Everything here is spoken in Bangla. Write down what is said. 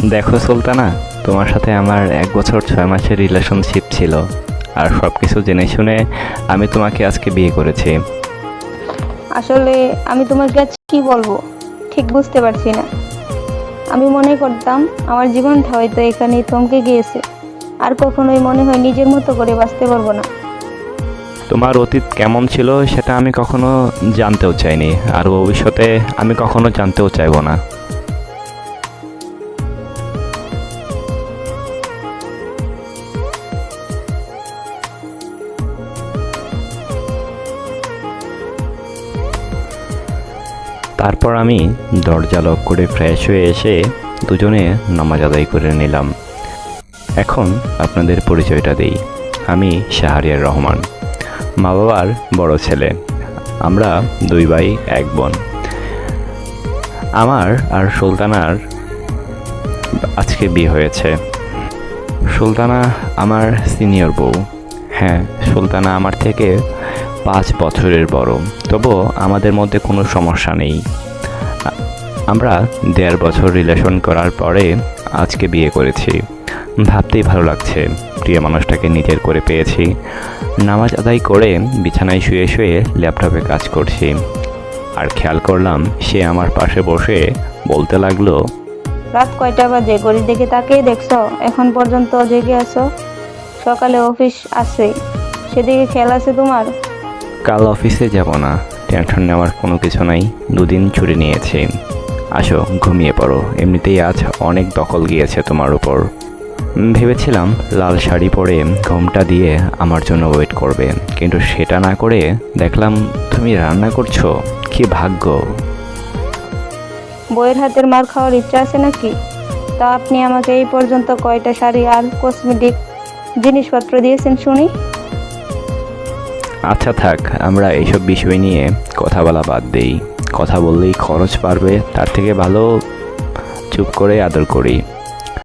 দেখো সুলতানা, তোমার সাথে আমার 1 বছর 6 মাসের রিলেশনশিপ ছিল, আর সব কিছু জেনে শুনে আমি তোমাকে আজকে বিয়ে করেছি। আসলে আমি তোমার কাছে কি বলবো ঠিক বুঝতে পারছি না। আমি মনে করতাম আমার জীবনটা হয়তো এখানেই থমকে গিয়েছে, আর কখনোই মনে হয় নিজের মতো করে বাঁচতে পারবো না। তোমার অতীত কেমন ছিল সেটা আমি কখনো জানতেও চাইনি, আর ভবিষ্যতে আমি কখনো জানতেও চাইবো না। তারপর আমি দরজা লক করে ফ্রেশ হয়ে এসে দুজনে নামাজ আদায় করে নিলাম। এখন আপনাদের পরিচয়টা দেই। আমি শাহরিয়ার রহমান, মা বাবার বড় ছেলে। আমরা 2 ভাই 1 বোন। আমার আর সুলতানার আজকে বিয়ে হয়েছে। সুলতানা আমার সিনিয়র বউ। হ্যাঁ, সুলতানা আমার থেকে 5 বছরের বড়, তবুও আমাদের মধ্যে কোনো সমস্যা নেই। আমরা 1.5 বছর রিলেশন করার পরে আজকে বিয়ে করেছি। ভাবতেই ভালো লাগছে, প্রিয় মানুষটাকে নিজের করে পেয়েছি। নামাজ আদায় করে বিছানায় শুয়ে শুয়ে ল্যাপটপে কাজ করছি, আর খেয়াল করলাম সে আমার পাশে বসে বলতে লাগলো, রাত কয়টা বাজে ঘড়ির দিকে তাকিয়ে দেখছো? এখন পর্যন্ত জেগে আছো? সকালে অফিস আছে, সেদিকে খেয়াল আছে তোমার? কাল অফিসে যাব না, টেনশন নেওয়ার কোনো কিছু নাই। 2 দিন ছুটি নিয়েছি। আসো ঘুমিয়ে পড়ো, এমনিতেই আজ অনেক দখল গিয়েছে তোমার উপর। ভেবেছিলাম লাল শাড়ি পরে ঘোমটা দিয়ে আমার জন্য ওয়েট করবে, কিন্তু সেটা না করে দেখলাম তুমি রান্না করছো। কি ভাগ্য! বইয়ের হাতের মার খাওয়ার ইচ্ছা আছে নাকি? তা আপনি আমাকে এই পর্যন্ত কয়টা শাড়ি আর কসমেটিক জিনিসপত্র দিয়েছেন শুনি? আচ্ছা থাক, আমরা এইসব বিষয় নিয়ে কথা বলা বাদ দেই। কথা বললেই খরচ বাড়বে, তার থেকে ভালো চুপ করে আদর করি।